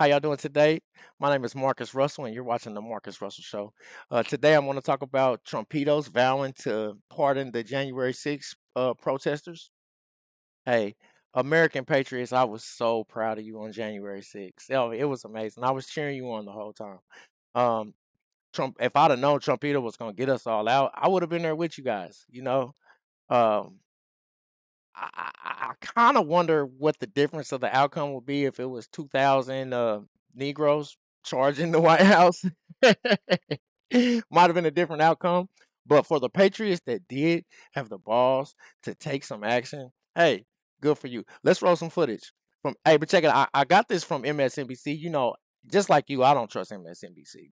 How y'all doing today? My name is Marcus Russell, and you're watching the Marcus Russell Show. Today, I'm going to talk about Trumpitos vowing to pardon the January 6th protesters. Hey, American patriots, I was so proud of you on January 6th. Oh, it was amazing. I was cheering you on the whole time. Um, Trump, if I'd have known Trumpito was going to get us all out, I would have been there with you guys. Um, I kind of wonder what the difference of the outcome would be if it was 2,000 Negroes charging the White House. Might have been a different outcome. But for the Patriots that did have the balls to take some action, hey, good for you. Let's roll some footage from. Hey, but check it out. I got this from MSNBC. Just like you, I don't trust MSNBC.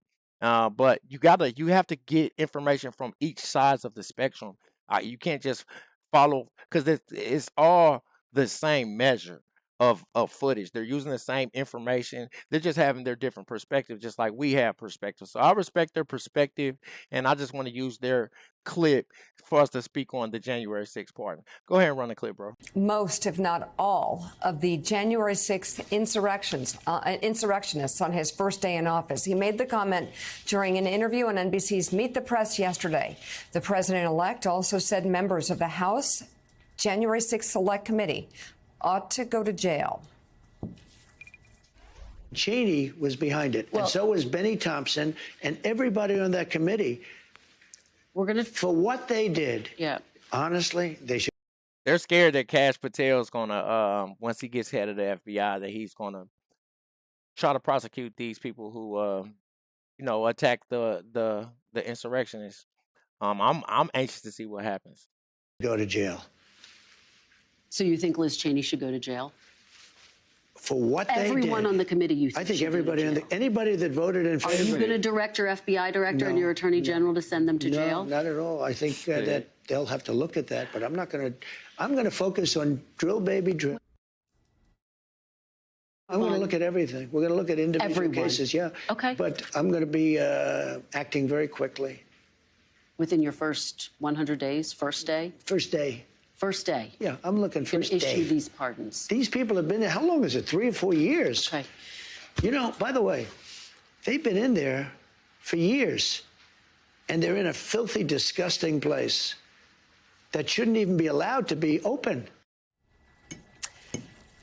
But you have to get information from each sides of the spectrum. You can't just follow because it's all the same measure of footage. They're using the same information. They're just having their different perspectives, just like we have perspectives. So I respect their perspective, and I just want to use their clip for us to speak on the January 6th pardon. Go ahead and run the clip, bro. Most, if not all, of the January 6th insurrectionists on his first day in office. He made the comment during an interview on NBC's Meet the Press yesterday. The president-elect also said members of the House January 6th Select Committee ought to go to jail. Cheney was behind it, and so was Benny Thompson and everybody on that committee. For what they did, honestly, they should. They're scared that Kash Patel's gonna once he gets head of the FBI, that he's gonna try to prosecute these people who attack the insurrectionists. I'm anxious to see what happens. Go to jail. So you think Liz Cheney should go to jail? For what they did. Everyone on the committee, you think? I think everybody anybody that voted in favor. Are you going to direct your FBI director and your attorney general to send them to jail? No, not at all. I think that they'll have to look at that, but I'm not going to. I'm going to focus on drill, baby, drill. I'm going to look at everything. We're going to look at individual cases, yeah. Okay. But I'm going to be acting very quickly. Within your first 100 days, first day? First day. First day. Yeah, I'm looking first day. Issue these pardons. These people have been there. How long is it? 3 or 4 years. Okay. By the way, they've been in there for years, and they're in a filthy, disgusting place that shouldn't even be allowed to be open.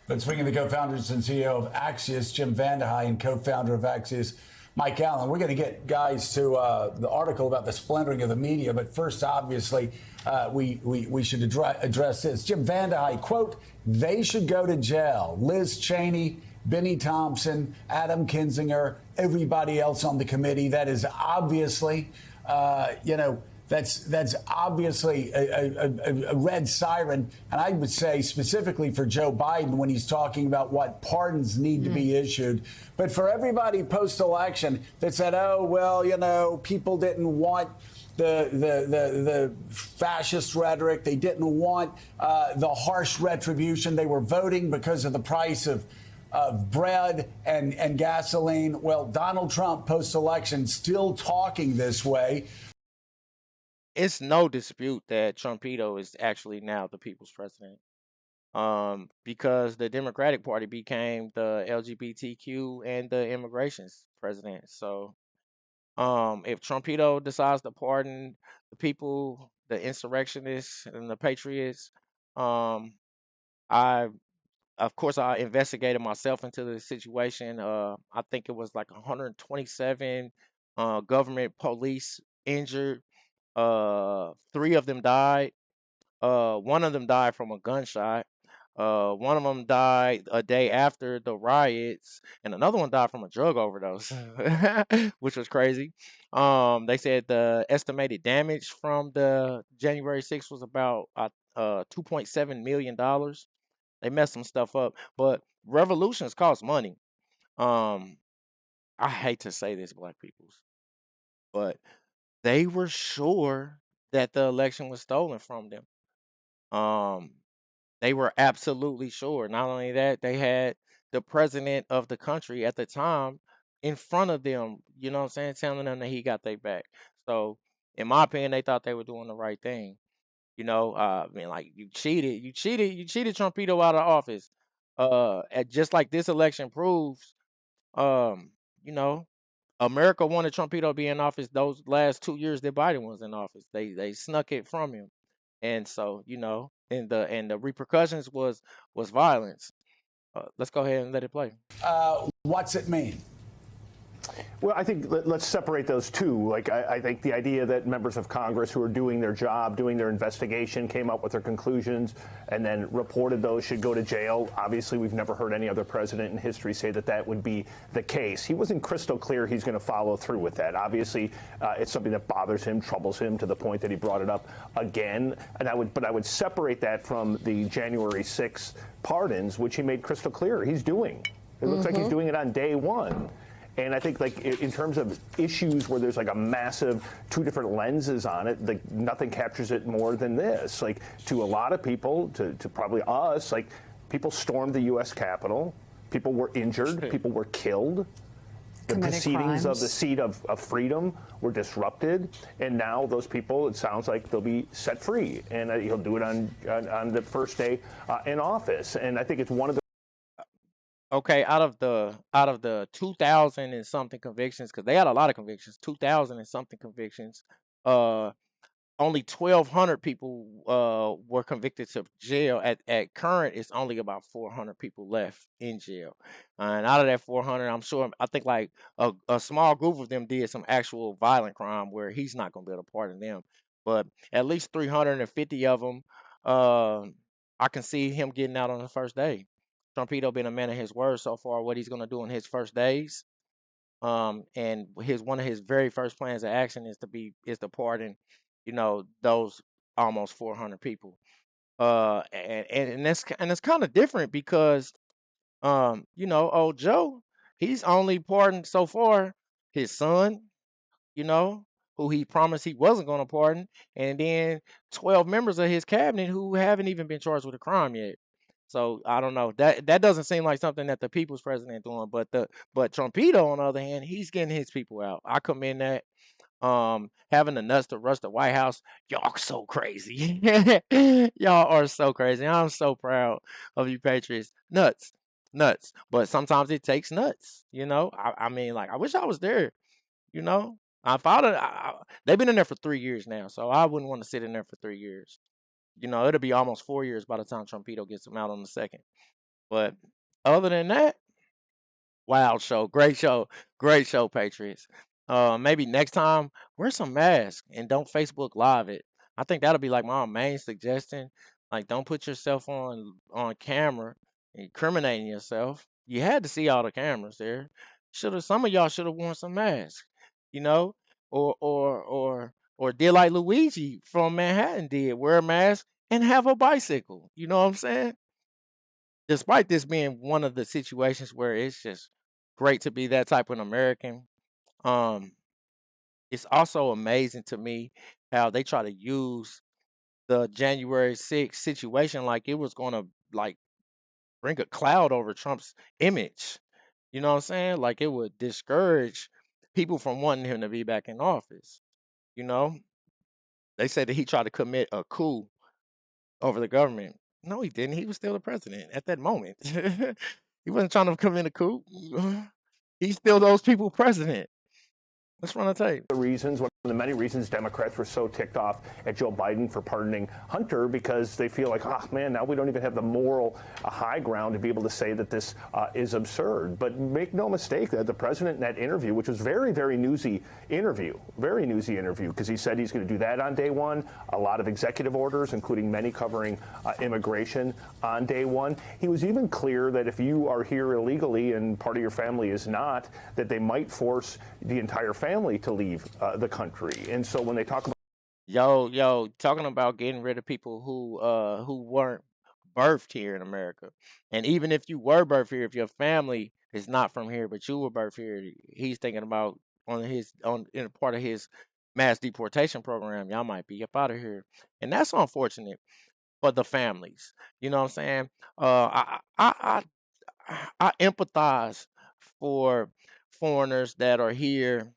Let's bring in the co-founders and CEO of Axios, Jim Vandehei, and co-founder of Axios, Mike Allen. We're going to get guys to the article about the splintering of the media, but first, obviously, we should address this. Jim Vandehei, quote, they should go to jail. Liz Cheney, Benny Thompson, Adam Kinzinger, everybody else on the committee. That is obviously, that's obviously a red siren. And I would say specifically for Joe Biden when he's talking about what pardons need to be issued. But for everybody post-election that said, oh, well, people didn't want the fascist rhetoric. They didn't want the harsh retribution. They were voting because of the price of bread and gasoline. Well, Donald Trump post-election still talking this way. It's no dispute that Trumpito is actually now the people's president. Because the Democratic Party became the LGBTQ and the immigration's president. So, if Trumpito decides to pardon the people, the insurrectionists and the patriots, I investigated myself into the situation. I think it was like 127 government police injured. 3 of them died. One of them died from a gunshot. One of them died a day after the riots, and another one died from a drug overdose, which was crazy. They said the estimated damage from the January 6th was about $2.7 million. They messed some stuff up, but revolutions cost money. I hate to say this, black peoples, but they were sure that the election was stolen from them. They were absolutely sure. Not only that, they had the president of the country at the time in front of them, you know what I'm saying, telling them that he got their back. So, in my opinion, they thought they were doing the right thing. Like you cheated Trumpito out of office. Just like this election proves, You know, America wanted Trumpito to be in office those last 2 years that Biden was in office. They snuck it from him, and so and the repercussions was violence. Let's go ahead and let it play. What's it mean? Well, I think let's separate those two. Like, I think the idea that members of Congress who are doing their job, doing their investigation, came up with their conclusions and then reported those should go to jail. Obviously, we've never heard any other president in history say that that would be the case. He wasn't crystal clear he's going to follow through with that. Obviously, it's something that bothers him, troubles him to the point that he brought it up again. And I would separate that from the January 6th pardons, which he made crystal clear he's doing. It looks like he's doing it on day one. And I think, like, in terms of issues where there's like a massive two different lenses on it, like nothing captures it more than this. Like, to a lot of people, to probably us, like, people stormed the U.S. Capitol, people were injured, people were killed. The proceedings of the seat of freedom were disrupted, and now those people, it sounds like they'll be set free, and he'll do it on the first day in office. And I think it's one of the Okay, out of the 2,000 and something convictions, because they had a lot of convictions, 2,000 and something convictions. Uh, Only 1,200 people were convicted to jail. At current, it's only about 400 people left in jail, and out of that 400, I think like a small group of them did some actual violent crime where he's not gonna be able to pardon them, but at least 350 of them, I can see him getting out on the first day. Trumpito been a man of his word so far. What he's gonna do in his first days, and his one of his very first plans of action is to pardon, those almost 400 people. And it's kind of different because old Joe, he's only pardoned so far his son, you know, who he promised he wasn't going to pardon, and then 12 members of his cabinet who haven't even been charged with a crime yet. So I don't know. That doesn't seem like something that the people's president doing, but Trumpito on the other hand, he's getting his people out. I commend that. Having the nuts to rush the White House, y'all are so crazy. Y'all are so crazy. I'm so proud of you patriots. Nuts. Nuts. But sometimes it takes nuts, I mean, like, I wish I was there, you know. They've been in there for 3 years now, so I wouldn't want to sit in there for 3 years. It'll be almost 4 years by the time Trumpito gets him out on the second. But other than that, wild show, great show, Patriots. Maybe next time wear some masks and don't Facebook Live it. I think that'll be like my main suggestion. Like, don't put yourself on camera, incriminating yourself. You had to see all the cameras there. Some of y'all should have worn some masks, you know, or did like Luigi from Manhattan did, wear a mask and have a bicycle. You know what I'm saying? Despite this being one of the situations where it's just great to be that type of American, um, it's also amazing to me how they try to use the January 6th situation like it was going to, like, bring a cloud over Trump's image. You know what I'm saying? Like it would discourage people from wanting him to be back in office. You know, they say that he tried to commit a coup over the government. No, he didn't. He was still the president at that moment. He wasn't trying to commit a coup. He's still those people president. Let's run a tape. One of the many reasons Democrats were so ticked off at Joe Biden for pardoning Hunter, because they feel like, oh man, now we don't even have the moral high ground to be able to say that this is absurd. But make no mistake that the president in that interview, which was very, very newsy interview, because he said he's going to do that on day one, a lot of executive orders, including many covering immigration on day one. He was even clear that if you are here illegally and part of your family is not, that they might force the entire family to leave the country. And so when they talk about Talking about getting rid of people who weren't birthed here in America, and even if you were birthed here, if your family is not from here, but you were birthed here, he's thinking about in a part of his mass deportation program. Y'all might be up out of here, and that's unfortunate for the families. You know what I'm saying? I empathize for foreigners that are here,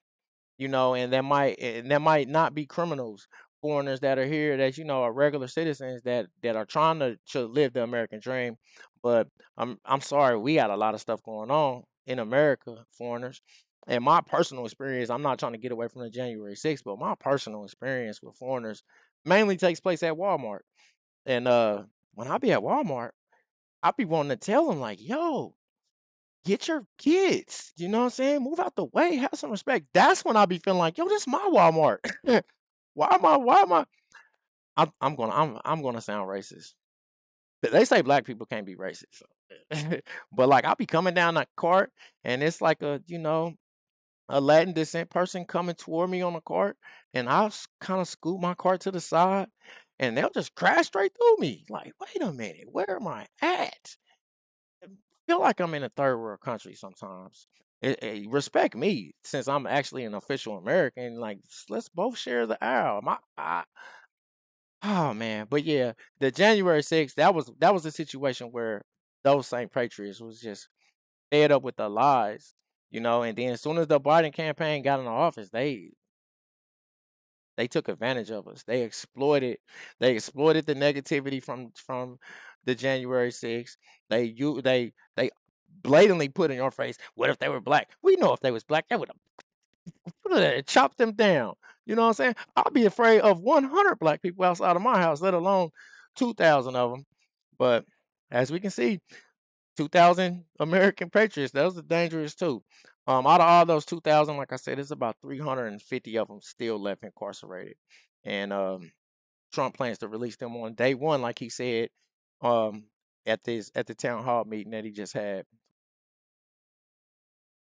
and that might not be criminals. Foreigners that are here that are regular citizens that are trying to live the American dream. But I'm sorry, we got a lot of stuff going on in America, foreigners. And my personal experience, I'm not trying to get away from the January 6th, but my personal experience with foreigners mainly takes place at Walmart. And when I be at Walmart, I be wanting to tell them like, yo, get your kids. You know what I'm saying? Move out the way. Have some respect. That's when I be feeling like, yo, this is my Walmart. Why am I I'm gonna sound racist. They say black people can't be racist. So. But like I'll be coming down that cart and it's like a Latin descent person coming toward me on the cart, and I'll kind of scoot my cart to the side, and they'll just crash straight through me. Like, wait a minute, where am I at? I feel like I'm in a third world country sometimes. Respect me since I'm actually an official American. Like, let's both share the aisle. Oh man, but yeah, the January 6th, that was a situation where those same patriots was just fed up with the lies, and then as soon as the Biden campaign got in office, they took advantage of us. They exploited the negativity from the January 6th. They blatantly put in your face, what if they were black? We know if they was black, they would have chopped them down. You know what I'm saying? I'll be afraid of 100 black people outside of my house, let alone 2,000 of them. But as we can see, 2,000 American patriots, those are dangerous too. Out of all those 2,000, like I said, it's about 350 of them still left incarcerated, and Trump plans to release them on day one, like he said, um, at the town hall meeting that he just had.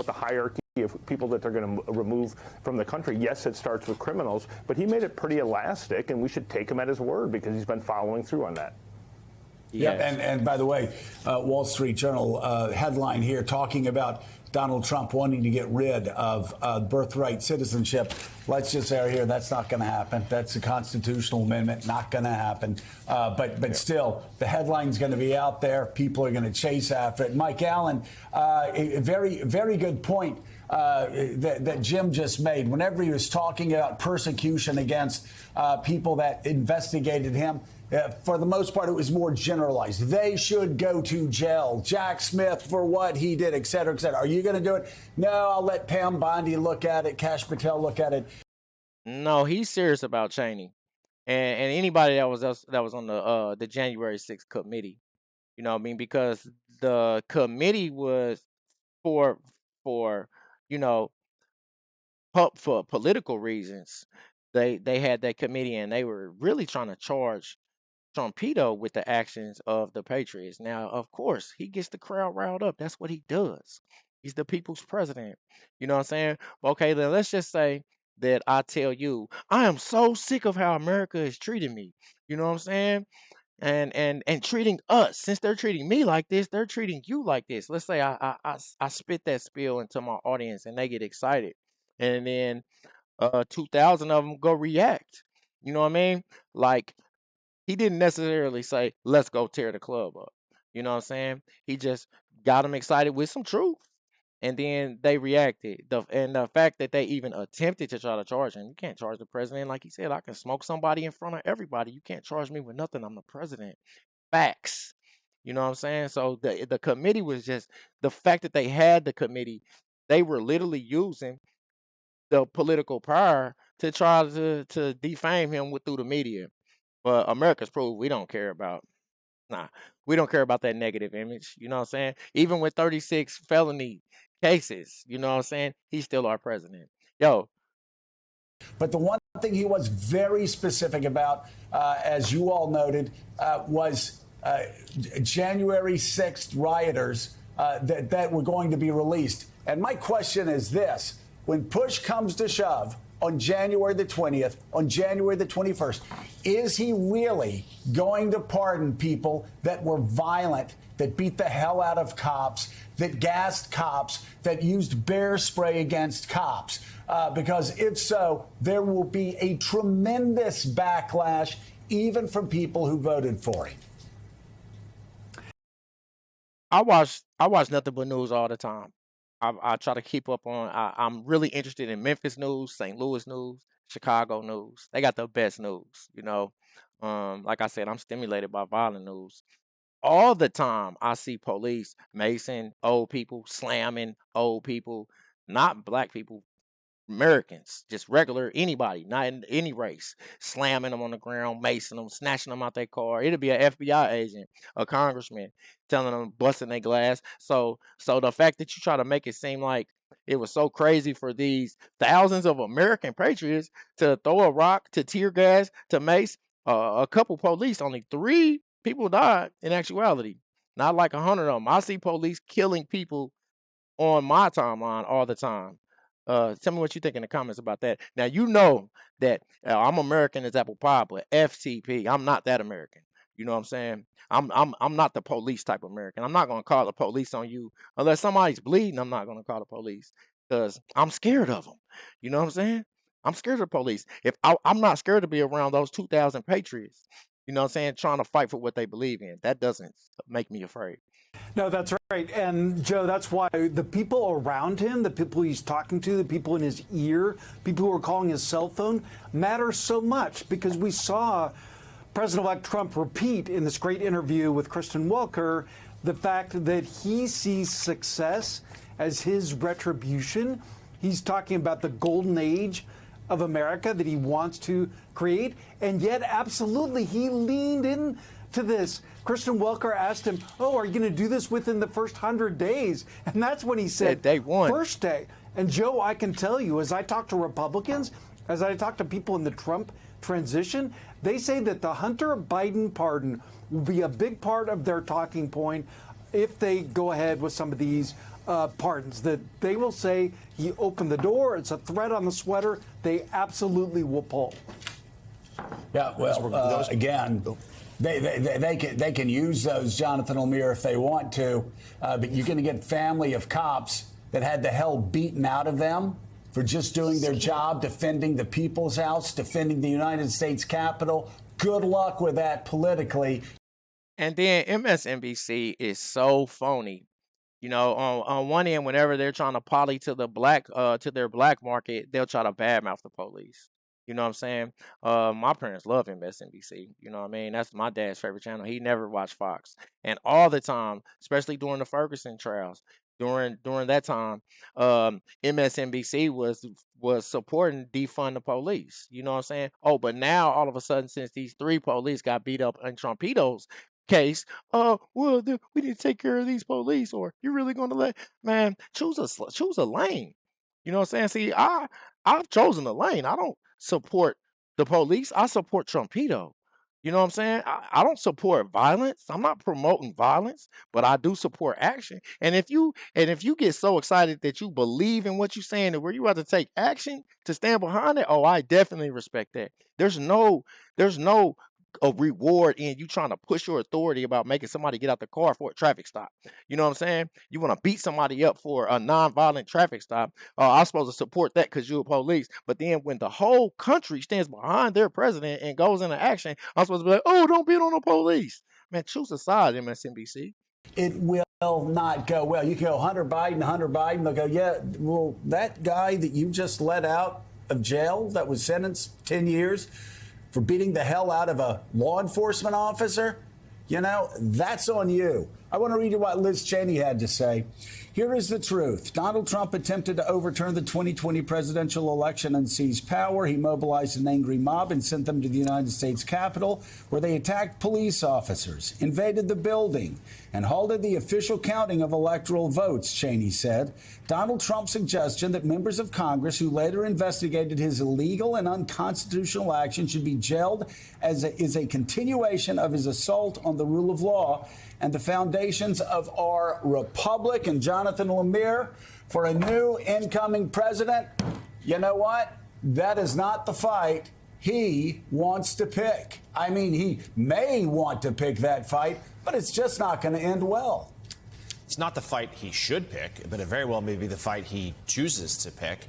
The hierarchy of people that they're going to remove from the country. Yes, it starts with criminals, but he made it pretty elastic, and we should take him at his word because he's been following through on that. Yeah, Yes. and by the way, Wall Street Journal headline here talking about Donald Trump wanting to get rid of birthright citizenship. Let's just say here that's not going to happen. That's a constitutional amendment, not going to happen. But still, the headline's going to be out there. People are going to chase after it. Mike Allen, a very, very good point that Jim just made. Whenever he was talking about persecution against people that investigated him, for the most part, it was more generalized. They should go to jail. Jack Smith for what he did, et cetera, et cetera. Are you going to do it? No, I'll let Pam Bondi look at it, Kash Patel look at it. No, he's serious about Cheney, and anybody that was on the January 6th committee. You know what I mean? Because the committee was for for you know for political reasons. They had that committee and they were really trying to charge Trumpito with the actions of the Patriots. Now, of course, he gets the crowd riled up. That's what he does. He's the people's president. You know what I'm saying? Okay, then let's just say that I tell you, I am so sick of how America is treating me. You know what I'm saying? And treating us. Since they're treating me like this, they're treating you like this. Let's say I spit that spiel into my audience and they get excited. And then 2,000 of them go react. You know what I mean? Like he didn't necessarily say, let's go tear the club up. You know what I'm saying? He just got them excited with some truth. And then they reacted. And the fact that they even attempted to try to charge him, you can't charge the president. Like he said, I can smoke somebody in front of everybody. You can't charge me with nothing. I'm the president. Facts. You know what I'm saying? So the committee was just the fact that they had the committee, they were literally using the political power to try to defame him through the media. But America's proved we don't care about. Nah, we don't care about that negative image. You know what I'm saying? Even with 36 felony cases, you know what I'm saying? He's still our president. Yo, But the one thing he was very specific about, as you all noted, was January 6th rioters that were going to be released. And my question is this: when push comes to shove on January the 20th, on January the 21st, is he really going to pardon people that were violent, that beat the hell out of cops, that gassed cops, that used bear spray against cops? Because if so, there will be a tremendous backlash, even from people who voted for him. I watch nothing but news all the time. I try to keep up on. I'm really interested in Memphis news, St. Louis news, Chicago news. They got the best news. Like I said, I'm stimulated by violent news. all the time I see police macing old people, slamming old people, not black people, Americans, just regular anybody, not in any race, slamming them on the ground, macing them, snatching them out their car. It'll be an FBI agent, a congressman, telling them busting their glass. So the fact that you try to make it seem like it was so crazy for these thousands of American patriots to throw a rock, to tear gas, to mace a couple police, only 3 people died in actuality, not like 100 of them. I see police killing people on my timeline all the time. Tell me what you think in the comments about that. Now you know that I'm American as apple pie, but FTP, I'm not that American. You know what I'm saying? I'm not the police type of American. I'm not gonna call the police on you unless somebody's bleeding. I'm not gonna call the police because I'm scared of them. You know what I'm saying? I'm scared of the police. I'm not scared to be around those 2,000 patriots. You know what I'm saying? Trying to fight for what they believe in. That doesn't make me afraid. No, that's right. And Joe, that's why the people around him, the people he's talking to, the people in his ear, people who are calling his cell phone matter so much, because we saw President-elect Trump repeat in this great interview with Kristen Welker the fact that he sees success as his retribution. He's talking about the golden age of America that he wants to create. And yet, absolutely, he leaned in to this. Kristen Welker asked him, "Oh, are you going to do this within the first 100 days?" And that's when he said, day one. First day. And Joe, I can tell you, as I talk to Republicans, as I talk to people in the Trump transition, they say that the Hunter Biden pardon will be a big part of their talking point if they go ahead with some of these pardons. That they will say he opened the door, it's a threat on the sweater, they absolutely will pull. Yeah, well, again, they can use those, Jonathan Lemire, if they want to, but you're going to get family of cops that had the hell beaten out of them for just doing their job, defending the People's House, defending the United States Capitol. Good luck with that politically. And then MSNBC is so phony. You know, on one end, whenever they're trying to poly to their black market, they'll try to badmouth the police. You know what I'm saying? My parents love MSNBC. You know what I mean? That's my dad's favorite channel. He never watched Fox, and all the time, especially during the Ferguson trials, during that time, MSNBC was supporting defund the police. You know what I'm saying? Oh, but now all of a sudden, since these 3 police got beat up in Trumpitos case, well, we need to take care of these police, or you're really going to choose a lane. You know what I'm saying? See, I've chosen a lane. I don't support the police. I support Trumpito. You know what I'm saying? I don't support violence. I'm not promoting violence, but I do support action. And if you get so excited that you believe in what you're saying and where you have to take action to stand behind it, oh, I definitely respect that. There's no a reward in you trying to push your authority about making somebody get out the car for a traffic stop. You know what I'm saying? You want to beat somebody up for a non-violent traffic stop. I'm supposed to support that because you're police. But then when the whole country stands behind their president and goes into action, I'm supposed to be like, oh, don't beat on the police. Man, choose a side, MSNBC. It will not go well. You can go Hunter Biden. They'll go, yeah, well, that guy that you just let out of jail that was sentenced 10 years for beating the hell out of a law enforcement officer, that's on you. I want to read you what Liz Cheney had to say. Here is the truth. Donald Trump attempted to overturn the 2020 presidential election and seize power. He mobilized an angry mob and sent them to the United States Capitol, where they attacked police officers, invaded the building, and halted the official counting of electoral votes, Cheney said. Donald Trump's suggestion that members of Congress who later investigated his illegal and unconstitutional action should be jailed is a continuation of his assault on the rule of law and the foundations of our republic. And Jonathan Lemire, for a new incoming president, you know what? That is not the fight he wants to pick. I mean, he may want to pick that fight, but it's just not going to end well. It's not the fight he should pick, but it very well may be the fight he chooses to pick.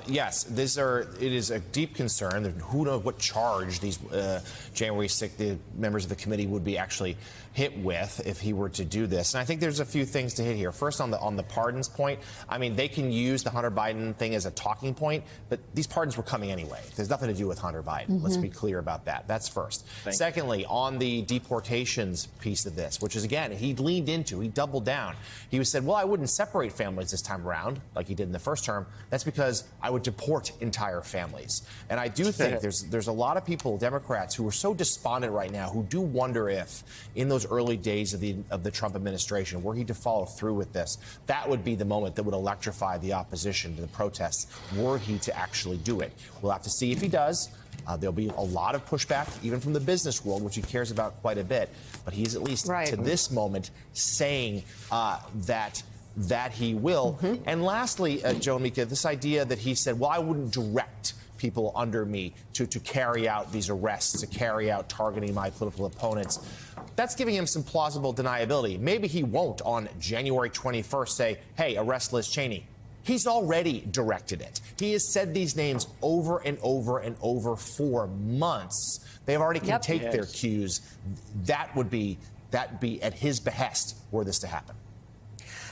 Yes, it is a deep concern. Who knows what charge these January 6th the members of the committee would be actually hit with if he were to do this. And I think there's a few things to hit here. First, on the pardons point, I mean, they can use the Hunter Biden thing as a talking point, but these pardons were coming anyway. There's nothing to do with Hunter Biden. Let's be clear about that. That's first. Secondly, on the deportations piece of this, which is, again, he leaned into, he doubled down. He said, well, I wouldn't separate families this time around like he did in the first term. That's because I would deport entire families. And I do think there's a lot of people, Democrats, who are so despondent right now, who do wonder if in those early days of the Trump administration, were he to follow through with this, that would be the moment that would electrify the opposition to the protests, were he to actually do it. We'll have to see if he does. There'll be a lot of pushback, even from the business world, which he cares about quite a bit. But he's at least, to this moment, saying that he will. And lastly, Joe and Mika, this idea that he said, well, I wouldn't direct people under me to carry out these arrests, to carry out targeting my political opponents. That's giving him some plausible deniability. Maybe he won't on January 21st say, hey, arrest Liz Cheney. He's already directed it. He has said these names over and over and over for months. They already can take their cues. That'd be at his behest were this to happen.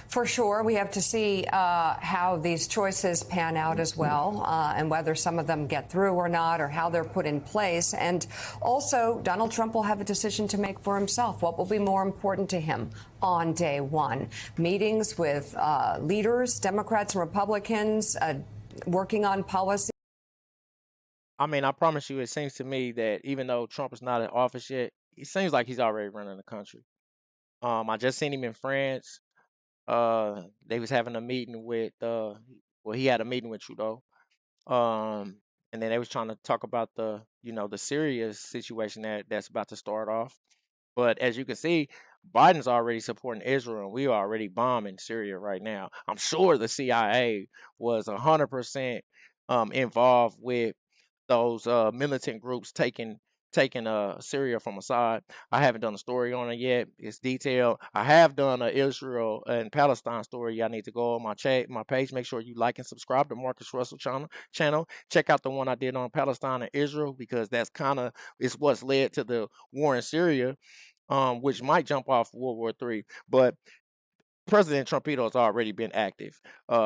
For sure. We have to see how these choices pan out as well, and whether some of them get through or not, or how they're put in place. And also, Donald Trump will have a decision to make for himself. What will be more important to him on day one? Meetings with leaders, Democrats and Republicans, working on policy. I mean, I promise you, it seems to me that even though Trump is not in office yet, it seems like he's already running the country. I just seen him in France. They was having a meeting with he had a meeting with Trudeau. And then they was trying to talk about the Syria situation that's about to start off. But as you can see, Biden's already supporting Israel, and we are already bombing Syria right now. I'm sure the CIA was 100% involved with those militant groups taking Syria from Assad. I haven't done a story on it yet. It's detailed. I have done a Israel and Palestine story. Y'all need to go on my page. Make sure you like and subscribe to Marcus Russell channel. Check out the one I did on Palestine and Israel, because that's it's what's led to the war in Syria, which might jump off World War III. But President Trumpito has already been active.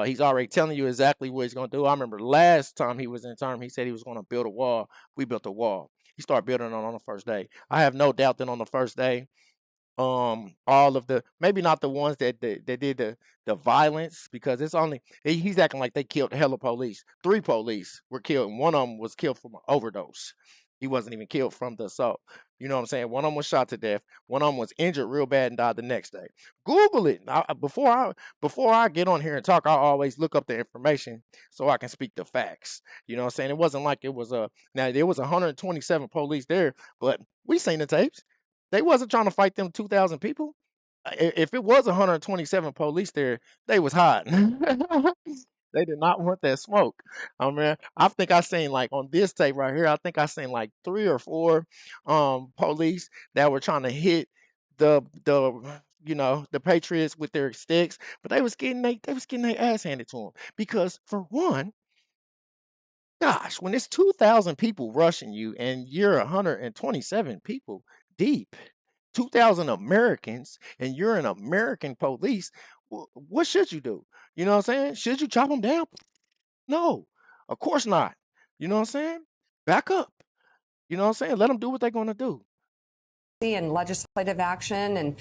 He's already telling you exactly what he's going to do. I remember last time he was in term, he said he was going to build a wall. We built a wall. He started building it on the first day. I have no doubt that on the first day, all of the, maybe not the ones that did the violence, because it's only, he's acting like they killed hella police. 3 police were killed, and one of them was killed from an overdose. He wasn't even killed from the assault. You know what I'm saying? One of them was shot to death. One of them was injured real bad and died the next day. Google it. Before I get on here and talk, I always look up the information so I can speak the facts. You know what I'm saying? It wasn't like it was now there was 127 police there, but we seen the tapes. They wasn't trying to fight them 2,000 people. If it was 127 police there, they was hiding. They did not want that smoke. I mean, I think I seen, like, on this tape right here, I think I seen like 3 or 4 police that were trying to hit the the Patriots with their sticks, but they was getting their ass handed to them, because for one, gosh, when it's 2,000 people rushing you and you're 127 people deep, 2,000 Americans, and you're an American police, what should you do? You know what I'm saying? Should you chop them down? No, of course not. You know what I'm saying? Back up. You know what I'm saying? Let them do what they're going to do. And legislative action, and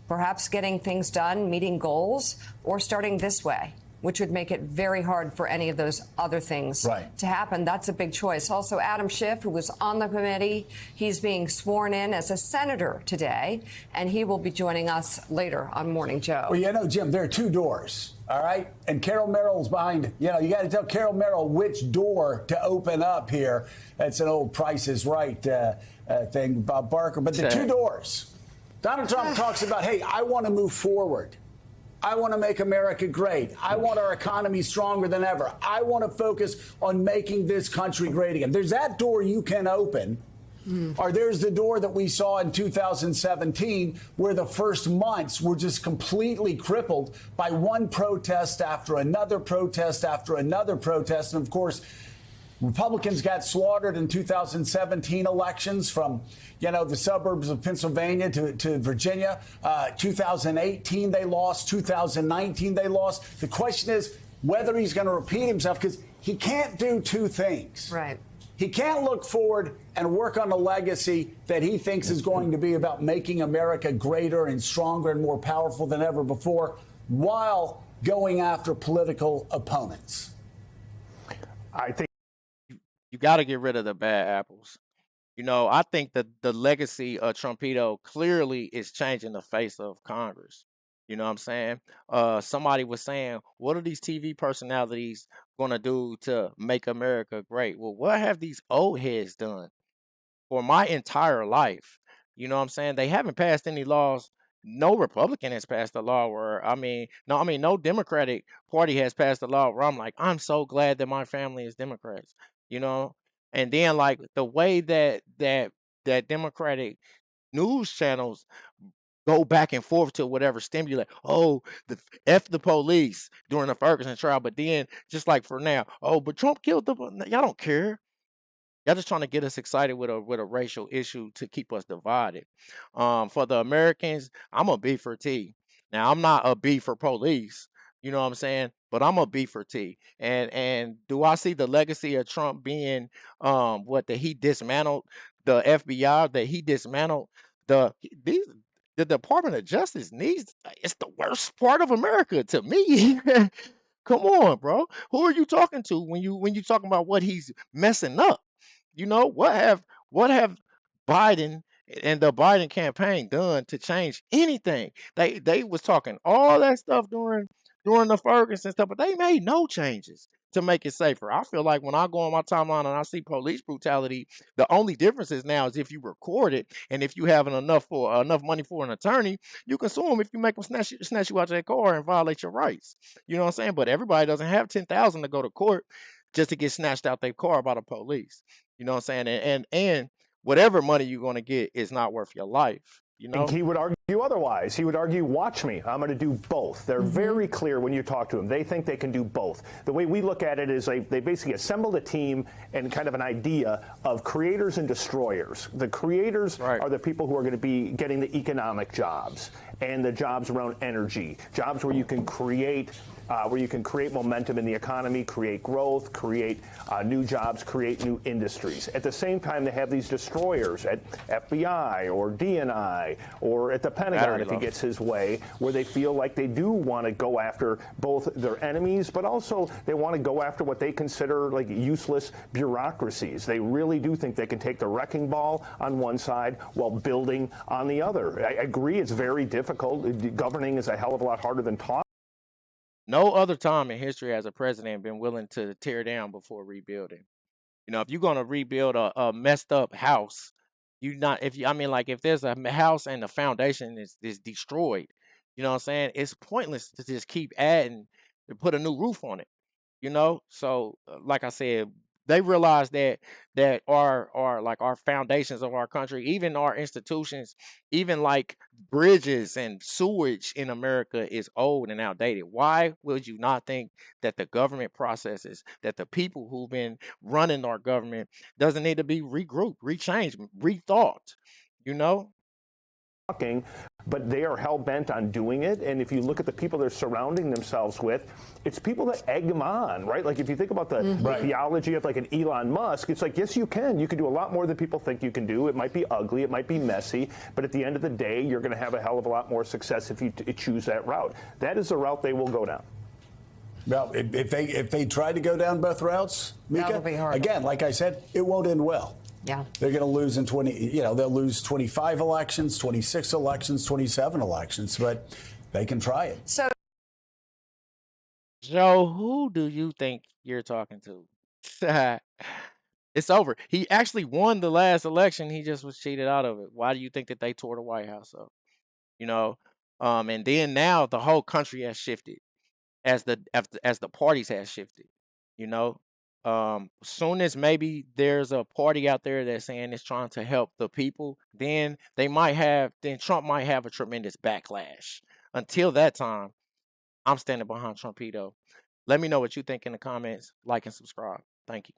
perhaps getting things done, meeting goals, or starting this way, which would make it very hard for any of those other things to happen. That's a big choice. Also, Adam Schiff, who was on the committee, he's being sworn in as a senator today, and he will be joining us later on Morning Joe. Well, you know, Jim, there are 2 doors, all right? And Carol Merrill's behind, you got to tell Carol Merrill which door to open up here. That's an old Price is Right thing, Bob Barker. But the 2 doors. Donald Trump talks about, hey, I want to move forward. I want to make America great. I want our economy stronger than ever. I want to focus on making this country great again. There's that door you can open. Or there's the door that we saw in 2017, where the first months were just completely crippled by one protest after another protest after another protest. And of course, Republicans got slaughtered in 2017 elections from, the suburbs of Pennsylvania to Virginia. 2018, they lost. 2019, they lost. The question is whether he's going to repeat himself, because he can't do two things. Right. He can't look forward and work on a legacy that he thinks is going to be about making America greater and stronger and more powerful than ever before, while going after political opponents. I think You got to get rid of the bad apples. I think that the legacy of Trumpito clearly is changing the face of Congress. You know what I'm saying? Somebody was saying, what are these TV personalities going to do to make America great? Well, what have these old heads done for my entire life? You know what I'm saying? They haven't passed any laws. No Republican has passed a law where, no Democratic Party has passed a law where I'm like, I'm so glad that my family is Democrats, you know? And then like the way that Democratic news channels go back and forth to whatever stimulate. Oh, the F the police during the Ferguson trial, but then just like for now, oh, but Trump killed the. Y'all don't care. Y'all just trying to get us excited with a racial issue to keep us divided. For the Americans, I'm a B for T. Now I'm not a B for police. You know what I'm saying? But I'm a B for T. And do I see the legacy of Trump being what that he dismantled the FBI, that he dismantled these the Department of Justice needs it's the worst part of America to me. Come on, bro. Who are you talking to when you talking about what he's messing up? What have Biden and the Biden campaign done to change anything? They was talking all that stuff during the Ferguson stuff, but they made no changes to make it safer. I feel like when I go on my timeline and I see police brutality, the only difference is now is if you record it and if you have enough money for an attorney, you can sue them if you make them snatch you out your car and violate your rights. You know what I'm saying? But everybody doesn't have 10,000 to go to court just to get snatched out their car by the police. You know what I'm saying? And whatever money you're going to get is not worth your life. think he would argue otherwise. He would argue, watch me, I'm going to do both. They're very clear when you talk to them. They think they can do both. The way we look at it is they basically assembled a team and kind of an idea of creators and destroyers. The creators are the people who are going to be getting the economic jobs and the jobs around energy, jobs where you can create momentum in the economy, create growth, create new jobs, create new industries. At the same time, they have these destroyers at FBI or DNI or at the Pentagon, if he gets his way, where they feel like they do want to go after both their enemies, but also they want to go after what they consider like useless bureaucracies. They really do think they can take the wrecking ball on one side while building on the other. I agree, it's very difficult. Governing is a hell of a lot harder than talking. No other time in history has a president been willing to tear down before rebuilding. If you're gonna rebuild a messed up house, you not if you I mean like if there's a house and the foundation is destroyed, you know what I'm saying? It's pointless to just keep adding to put a new roof on it. So like I said, they realize that our foundations of our country, even our institutions, even like bridges and sewage in America is old and outdated. Why would you not think that the government processes, that the people who've been running our government doesn't need to be regrouped, rechanged, rethought? you know But they are hell-bent on doing it. And if you look at the people they're surrounding themselves with, it's people that egg them on, right? Like if you think about the theology of like an Elon Musk, it's like, yes, you can. You can do a lot more than people think you can do. It might be ugly. It might be messy. But at the end of the day, you're going to have a hell of a lot more success if you choose that route. That is the route they will go down. Well, if they try to go down both routes, Mika, that'll be hard. Again, like I said, it won't end well. Yeah. They're going to lose in 20, they'll lose 25 elections, 26 elections, 27 elections, but they can try it. So, Joe, who do you think you're talking to? It's over. He actually won the last election. He just was cheated out of it. Why do you think that they tore the White House up? You know, and then now the whole country has shifted as the parties has shifted. You know, Soon as maybe there's a party out there that's saying it's trying to help the people, then Trump might have a tremendous backlash. Until that time, I'm standing behind Trumpito. Let me know what you think in the comments. Like and subscribe. Thank you.